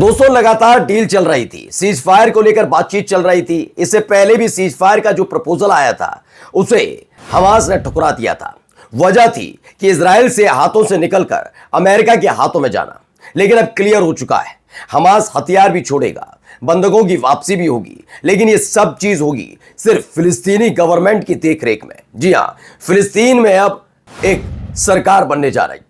दोस्तों, लगातार डील चल रही थी, सीज फायर को लेकर बातचीत चल रही थी। इससे पहले भी सीज फायर का जो प्रपोजल आया था उसे हमास ने ठुकरा दिया था। वजह थी कि इजराइल से हाथों से निकलकर अमेरिका के हाथों में जाना। लेकिन अब क्लियर हो चुका है, हमास हथियार भी छोड़ेगा, बंधकों की वापसी भी होगी, लेकिन ये सब चीज होगी सिर्फ फिलिस्तीनी गवर्नमेंट की देखरेख में। जी हां, फिलिस्तीन में अब एक सरकार बनने जा रही,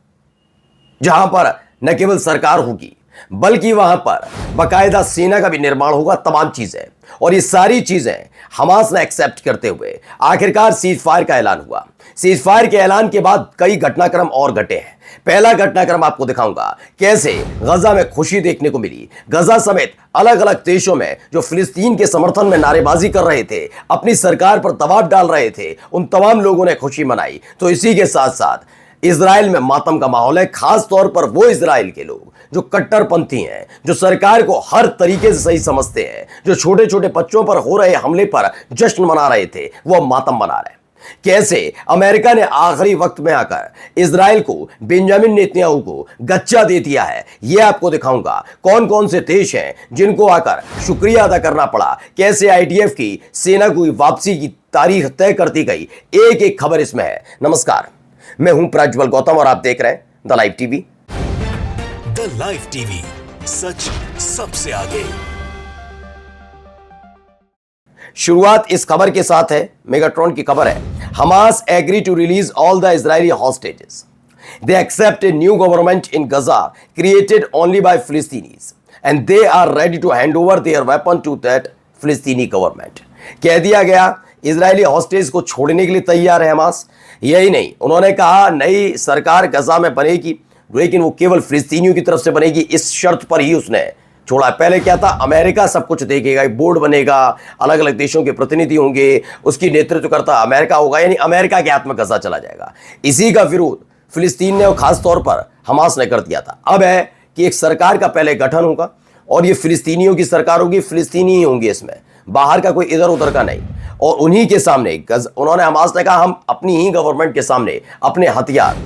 जहां पर न केवल सरकार होगी बल्कि वहां पर बाकायदा सेना का भी निर्माण होगा, तमाम चीजें। और ये सारी चीजें हमास ने एक्सेप्ट करते हुए आखिरकार सीज फायर का ऐलान हुआ। सीज फायर के ऐलान के बाद कई घटनाक्रम और घटे हैं। पहला घटनाक्रम आपको दिखाऊंगा कैसे गजा में खुशी देखने को मिली। गजा समेत अलग अलग देशों में जो फिलिस्तीन के समर्थन में नारेबाजी कर रहे थे, अपनी सरकार पर दबाव डाल रहे थे, उन तमाम लोगों ने खुशी मनाई। तो इसी के साथ साथ इजराइल में मातम का माहौल है, खास तौर पर वो इजराइल के लोग जो कट्टरपंथी हैं, जो सरकार को हर तरीके से सही समझते हैं, जो छोटे छोटे बच्चों पर हो रहे हमले पर जश्न मना रहे थे, वो अब मातम मना रहे हैं। कैसे अमेरिका ने आखिरी वक्त में आकर इजराइल को, बेंजामिन नेतन्याहू को गच्चा दे दिया है, यह आपको दिखाऊंगा। कौन कौन से देश हैं जिनको आकर शुक्रिया अदा करना पड़ा, कैसे आईडीएफ की सेना की वापसी की तारीख तय करती गई, एक एक खबर इसमें है। नमस्कार, मैं हूं प्रज्वल गौतम और आप देख रहे हैं the live TV. The live TV, सच सबसे आगे। शुरुआत इस खबर के साथ है, मेगाट्रॉन की खबर है। Hamas agree to release all the Israeli hostages. They accept a new government in Gaza created only by Palestinians and they are ready to hand over their weapon to that Palestinian government. कह दिया गया Israeli hostage को छोड़ने के लिए तैयार है Hamas. यही नहीं, उन्होंने कहा नई सरकार गजा में बनेगी, लेकिन वो केवल फिलिस्तीनियों की तरफ से बनेगी, इस शर्त पर ही उसने छोड़ा। पहले क्या था, अमेरिका सब कुछ देखेगा, एक बोर्ड बनेगा, अलग अलग देशों के प्रतिनिधि होंगे, उसकी नेतृत्व करता अमेरिका होगा, यानी अमेरिका के हाथ में गजा चला जाएगा। इसी का विरोध फिलिस्तीन ने और खास तौर पर हमास ने कर दिया था। अब है कि एक सरकार का पहले गठन होगा और ये फिलिस्तीनियों की सरकार होगी, फिलिस्तीनी ही होंगे इसमें, बाहर का कोई इधर उधर का नहीं। और उन्हीं के सामने उन्होंने, हमास ने कहा हम अपनी ही गवर्नमेंट के सामने अपने हथियार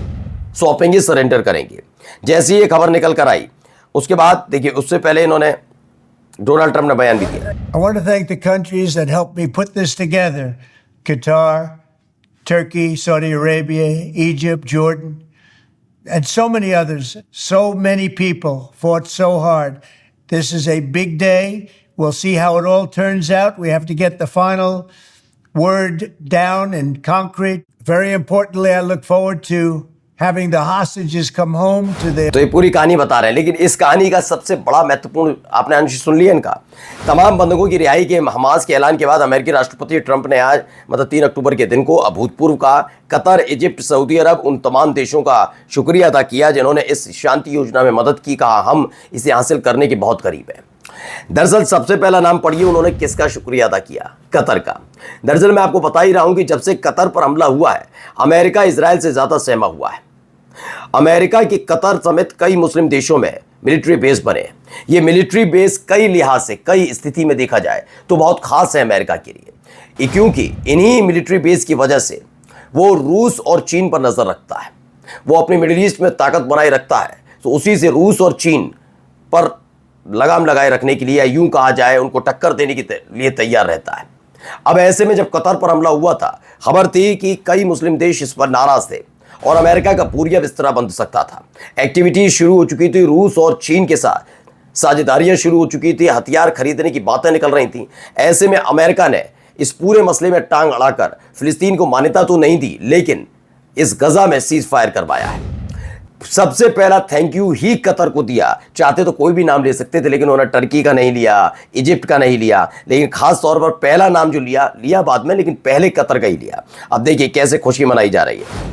सौंपेंगे, सरेंडर करेंगे। जैसी ये खबर निकल कर आई, उसके बाद देखिए, उससे पहले इन्होंने, डोनाल्ड ट्रंप ने बयान भी दिया। I want to thank the countries that helped me put this together: Qatar, Turkey, Saudi Arabia, Egypt, Jordan, and so many others. So many people fought so hard. This is a big day. We'll see how it all turns out. We have to get the final word down in concrete. Very importantly, I look forward to having the hostages come home to their... तो ये पूरी कहानी बता रहे हैं, लेकिन इस कहानी का सबसे बड़ा महत्वपूर्ण आपने अंश सुन लिया इनका। तमाम बंधकों की रिहाई के हमास के ऐलान के बाद अमेरिकी राष्ट्रपति ट्रंप ने आज, मतलब 3 अक्टूबर के दिन को, अभूतपूर्व का कतर, इजिप्ट, सऊदी अरब, उन तमाम देशों का शुक्रिया अदा किया जिन्होंने इस शांति योजना में मदद की। कहा हम इसे हासिल करने के बहुत करीब हैं। दरअसल सबसे पहला नाम पढ़िए, उन्होंने किसका शुक्रिया अदा किया? कतर का। दरअसल मैं आपको बता ही रहा हूं कि जब से कतर पर हमला हुआ है, अमेरिका इजराइल से ज्यादा सहमा हुआ है। अमेरिका की कतर समेत कई मुस्लिम देशों में मिलिट्री बेस बने। ये मिलिट्री बेस कई लिहाज से, कई स्थिति में देखा जाए तो बहुत खास है अमेरिका के लिए, क्योंकि इन्हीं मिलिट्री बेस की वजह से वो रूस और चीन पर नजर रखता है। वो अपनी मिडिल ईस्ट में ताकत बनाए रखता है, तो उसी से रूस और चीन पर लगाम लगाए रखने के लिए, या यूं कहा जाए उनको टक्कर देने के लिए तैयार रहता है। अब ऐसे में जब कतर पर हमला हुआ था, खबर थी कि कई मुस्लिम देश इस पर नाराज थे और अमेरिका का पूरिया बिस्तरा बंध सकता था। एक्टिविटी शुरू हो चुकी थी, रूस और चीन के साथ साझेदारियां शुरू हो चुकी थी, हथियार खरीदने की बातें निकल रही थी। ऐसे में अमेरिका ने इस पूरे मसले में टांग अड़ाकर फिलिस्तीन को मान्यता तो नहीं दी, लेकिन इस गजा में सीज फायर करवाया है। सबसे पहला थैंक यू ही कतर को दिया। चाहते तो कोई भी नाम ले सकते थे, लेकिन उन्होंने टर्की का नहीं लिया, इजिप्ट का नहीं लिया, लेकिन खास तौर पर पहला नाम जो लिया बाद में, लेकिन पहले कतर का ही लिया। अब देखिए कैसे खुशी मनाई जा रही है।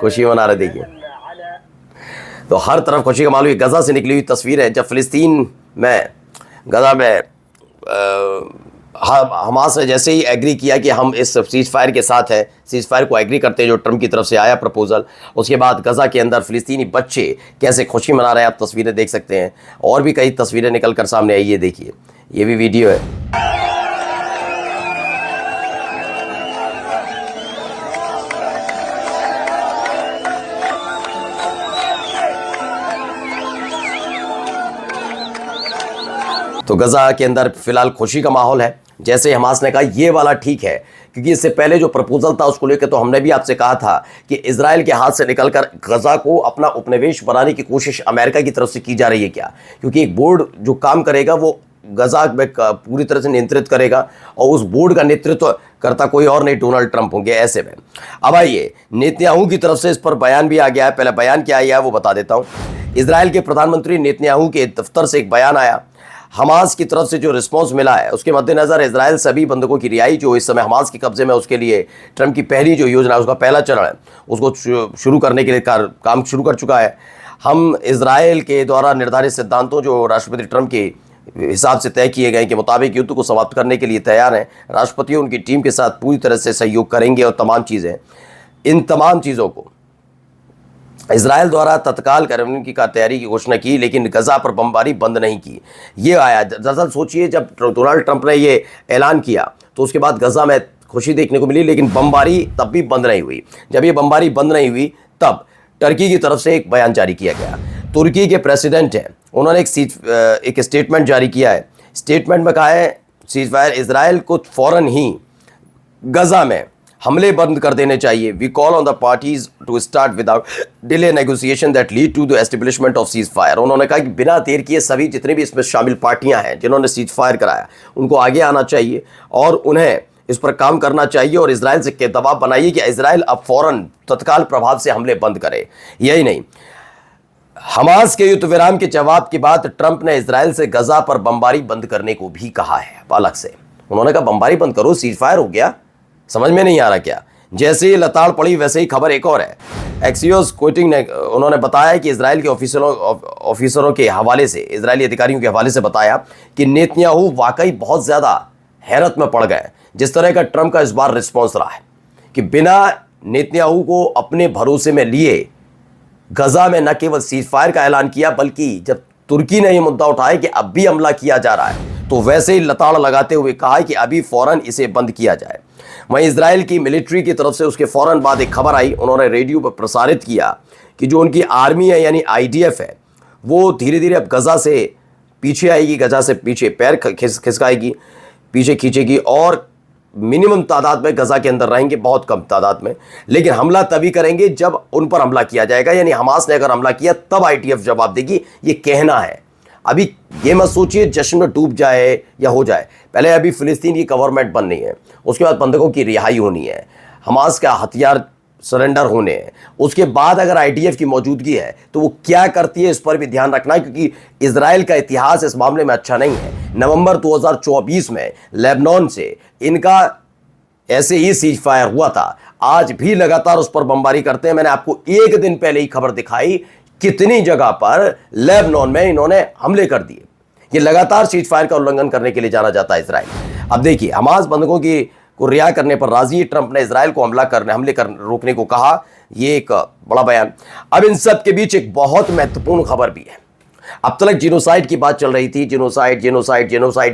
खुशी मना रहे, देखिए। तो हर तरफ खुशी का मालूम। गजा से निकली हुई तस्वीर है जब फिलिस्तीन में, गजा में हमास ने जैसे ही एग्री किया कि हम इस सीज फायर के साथ है, सीज फायर को एग्री करते हैं जो ट्रम्प की तरफ से आया प्रपोजल, उसके बाद गजा के अंदर फिलिस्तीनी बच्चे कैसे खुशी मना रहे हैं, आप तस्वीरें देख सकते हैं। और भी कई तस्वीरें निकल कर सामने आई है, देखिए ये भी वीडियो है। तो गजा के अंदर फिलहाल खुशी का माहौल है। जैसे हमास ने कहा ये वाला ठीक है, क्योंकि इससे पहले जो प्रपोजल था उसको लेकर तो हमने भी आपसे कहा था कि इजराइल के हाथ से निकलकर गजा को अपना उपनिवेश बनाने की कोशिश अमेरिका की तरफ से की जा रही है क्या, क्योंकि एक बोर्ड जो काम करेगा वो गजा में पूरी तरह से नियंत्रित करेगा और उस बोर्ड का नेतृत्व करता कोई और नहीं, डोनाल्ड ट्रंप होंगे। ऐसे में अब आइए नेतन्याहू की तरफ से इस पर बयान भी आ गया है। पहले बयान क्या आया है वो बता देता हूँ। इजराइल के प्रधानमंत्री नेतन्याहू के दफ्तर से एक बयान आया। हमास की तरफ से जो रिस्पांस मिला है उसके मद्देनजर इजराइल सभी बंधकों की रिहाई जो इस समय हमास के कब्जे में, उसके लिए ट्रंप की पहली जो योजना है उसका पहला चरण है, उसको शुरू करने के लिए काम शुरू कर चुका है। हम इजराइल के द्वारा निर्धारित सिद्धांतों जो राष्ट्रपति ट्रंप के हिसाब से तय किए गए के मुताबिक युद्ध को समाप्त करने के लिए तैयार हैं। राष्ट्रपति उनकी टीम के साथ पूरी तरह से सहयोग करेंगे और तमाम चीज़ें, इन तमाम चीज़ों को इजराइल द्वारा तत्काल करने की तैयारी की घोषणा की, लेकिन गजा पर बमबारी बंद नहीं की। ये आया, दरअसल सोचिए जब डोनाल्ड ट्रंप ने ये ऐलान किया तो उसके बाद गजा में खुशी देखने को मिली, लेकिन बमबारी तब भी बंद नहीं हुई। जब ये बमबारी बंद नहीं हुई तब टर्की की तरफ से एक बयान जारी किया गया। तुर्की के प्रेसिडेंट हैं, उन्होंने एक स्टेटमेंट जारी किया है। स्टेटमेंट में कहा है सीज फायर इजराइल को फौरन ही गजा में हमले बंद कर देने चाहिए। We call on the parties to start without delay negotiation that lead to the establishment of ceasefire. उन्होंने कहा कि बिना देर किए सभी जितने भी इसमें शामिल पार्टियां हैं जिन्होंने सीज फायर कराया उनको आगे आना चाहिए और उन्हें इस पर काम करना चाहिए और इजराइल से दबाव बनाइए कि इजराइल अब फौरन तत्काल प्रभाव से हमले बंद करे। यही नहीं, हमास के युद्ध विराम के जवाब के बाद ट्रंप ने इजराइल से गजा पर बमबारी बंद करने को भी कहा है। अलग से उन्होंने कहा बमबारी बंद करो, सीज फायर हो गया, समझ में नहीं आ रहा क्या। जैसे ही लताड़ पड़ी वैसे ही खबर एक और है। एक्सियोस कोटिंग ने उन्होंने बताया कि इजराइल के ऑफिसरों के हवाले से, इजरायली अधिकारियों के हवाले से बताया कि नेतन्याहू वाकई बहुत ज़्यादा हैरत में पड़ गए जिस तरह का ट्रंप का इस बार रिस्पॉन्स रहा है कि बिना नेतन्याहू को अपने भरोसे में लिए गजा में न केवल सीज फायर का ऐलान किया, बल्कि जब तुर्की ने यह मुद्दा उठाया कि अब भी हमला किया जा रहा है तो वैसे ही लताड़ लगाते हुए कहा कि अभी फौरन इसे बंद किया जाए। वहीं इजराइल की मिलिट्री की तरफ से उसके फौरन बाद एक खबर आई, उन्होंने रेडियो पर प्रसारित किया कि जो उनकी आर्मी है यानी आईडीएफ है वो धीरे धीरे अब गजा से पीछे आएगी, गजा से पीछे पैर खिसकाएगी, पीछे खींचेगी और मिनिमम तादाद में गजा के अंदर रहेंगे, बहुत कम तादाद में, लेकिन हमला तभी करेंगे जब उन पर हमला किया जाएगा। यानी हमास ने अगर हमला किया तब आईडीएफ जवाब देगी, ये कहना है। अभी ये मत सोचिए जश्न में डूब जाए या हो जाए, पहले अभी फिलिस्तीन की गवर्नमेंट बननी है, उसके बाद बंधकों की रिहाई होनी है, हमास का हथियार सरेंडर होने हैं, उसके बाद अगर आईडीएफ की मौजूदगी है तो वो क्या करती है इस पर भी ध्यान रखना है, क्योंकि इजराइल का इतिहास इस मामले में अच्छा नहीं है। नवंबर 2024 में लेबनान से इनका ऐसे ही सीज फायर हुआ था, आज भी लगातार उस पर बमबारी करते हैं। मैंने आपको एक दिन पहले ही खबर दिखाई कितनी जगह पर लेबनान में इन्होंने हमले कर दिए। ये लगातार सीज फायर का उल्लंघन करने के लिए जाना जाता है इजराइल। अब देखिए हमास बंधकों को रिहा करने पर राजी, ट्रंप ने इजराइल को हमले रोकने को कहा, ये एक बड़ा बयान। अब इन सब के बीच एक बहुत महत्वपूर्ण खबर भी है। अब तक जिनोसाइड की बात चल रही थी, जिनोसाइड,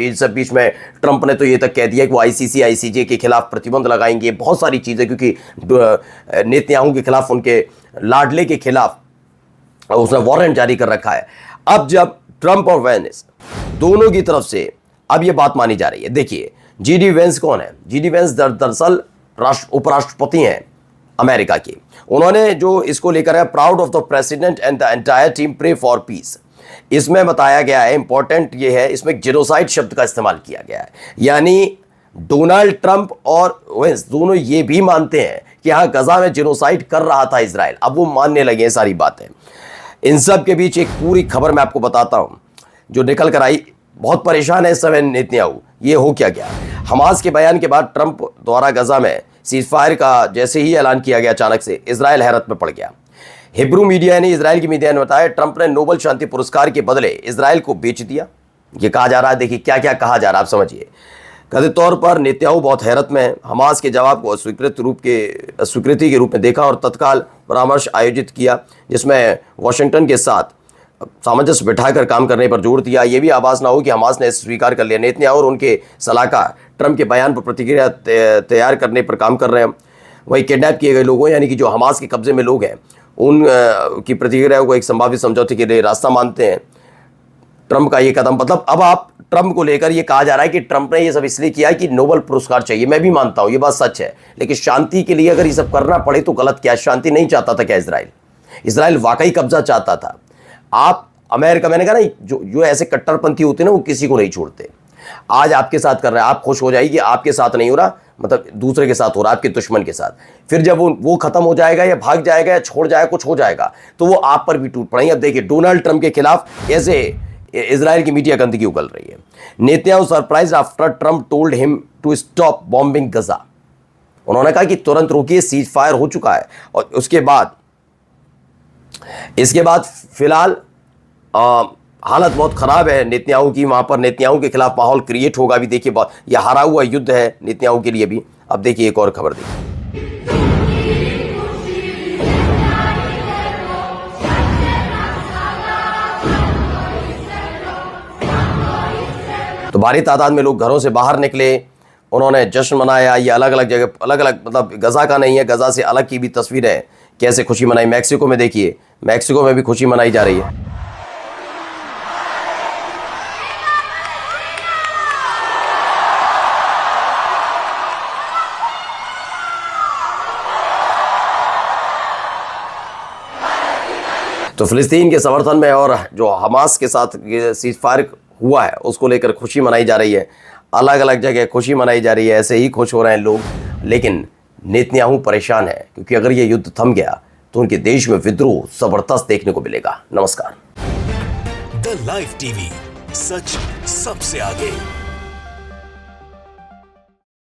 इन सब बीच में ट्रंप ने तो ये तक कह दिया कि वो आईसीसी आईसीजे के खिलाफ प्रतिबंध लगाएंगे, बहुत सारी चीजें, क्योंकि नेतन्याहू के खिलाफ, उनके लाडले के खिलाफ उसने वारंट जारी कर रखा है। अब जब ट्रंप और वेंस दोनों की तरफ से अब ये बात मानी जा रही है। देखिए जीडी वेंस कौन है? जीडी वेंस दरअसल उपराष्ट्रपति हैं अमेरिका के। उन्होंने जो इसको लेकर है, proud of the president and the entire team pray for peace. इसमें बताया गया है, इंपॉर्टेंट ये है, इसमें जेनोसाइड शब्द का इस्तेमाल किया गया है। यानी डोनाल्ड ट्रंप और वेंस दोनों ये भी मानते हैं कि हाँ, गजा में जेनोसाइड कर रहा था इजराइल। अब वो मानने लगे हैं सारी बातें। इन सब के बीच एक पूरी खबर मैं आपको बताता हूं जो निकल कर आई। बहुत परेशान है इस समय नेतन्याहू। ये हो क्या गया? हमास के बयान के बाद ट्रंप द्वारा गजा में सीजफायर का जैसे ही ऐलान किया गया, अचानक से इजराइल हैरत में पड़ गया। हिब्रू मीडिया ने, इजराइल की मीडिया ने बताया, ट्रंप ने नोबेल शांति पुरस्कार के बदले इजराइल को बेच दिया। ये कहा जा रहा है, देखिए क्या क्या कहा जा रहा है, आप समझिए। कथित तौर पर नेतन्याहू बहुत हैरत में है। हमास के जवाब को अस्वीकृति के रूप में देखा और तत्काल परामर्श आयोजित किया, जिसमें वाशिंगटन के साथ सामंजस्य बिठाकर काम करने पर जोर दिया। यह भी आभास ना हो कि हमास ने स्वीकार कर लिया। नेतन्याहू और उनके सलाहकार ट्रंप के बयान पर प्रतिक्रिया तैयार करने पर काम कर रहे हैं। वही किडनैप किए गए लोगों, यानी कि जो हमास के कब्जे में लोग हैं, उन की प्रतिक्रिया को एक संभावित समझौते के लिए रास्ता मानते हैं ट्रंप का ये कदम। मतलब अब आप ट्रंप को लेकर ये कहा जा रहा है कि ट्रंप ने ये सब इसलिए किया है कि नोबेल पुरस्कार चाहिए। मैं भी मानता हूं, ये बात सच है, लेकिन शांति के लिए अगर ये सब करना पड़े तो गलत क्या? शांति नहीं चाहता था क्या इजराइल वाकई कब्जा चाहता था। आप अमेरिका, मैंने कहा ना, जो ऐसे कट्टरपंथी होते हैं ना, वो किसी को नहीं छोड़ते। आज आपके साथ कर रहे हैं, आप खुश हो जाइए कि आपके साथ नहीं हो रहा, मतलब दूसरे के साथ हो रहा, आपके दुश्मन के साथ। फिर जब वो खत्म हो जाएगा या भाग जाएगा या छोड़ जाएगा, कुछ हो जाएगा, तो वो आप पर भी टूट पड़ेंगे। अब देखिए, डोनाल्ड ट्रंप के खिलाफ कैसे इजराइल की मीडिया गंदगी उगल रही है। Netanyahu surprise after Trump told him to stop bombing Gaza. उन्होंने कहा कि तुरंत रोकिए, सीज फायर हो चुका है। और इसके बाद फिलहाल हालत बहुत खराब है नेतन्याहू की। वहां पर नेतन्याहू के खिलाफ माहौल क्रिएट होगा। अभी देखिए, यह हारा हुआ युद्ध है नेतन्याहू के लिए भी। अब देखिए एक और खबर देखिए। तो भारी तादाद में लोग घरों से बाहर निकले, उन्होंने जश्न मनाया। ये अलग अलग जगह, अलग अलग, मतलब गजा का नहीं है, गजा से अलग की भी तस्वीरें कैसे खुशी मनाई। मैक्सिको में देखिए, मैक्सिको में भी खुशी मनाई जा रही है। तो फिलिस्तीन के समर्थन में और जो हमास के साथ सीजफायर हुआ है उसको लेकर खुशी मनाई जा रही है। अलग अलग जगह खुशी मनाई जा रही है, ऐसे ही खुश हो रहे हैं लोग। लेकिन नेतन्याहू परेशान है, क्योंकि अगर ये युद्ध थम गया तो उनके देश में विद्रोह जबरदस्त देखने को मिलेगा। नमस्कार। द लाइव टीवी, सच सबसे आगे।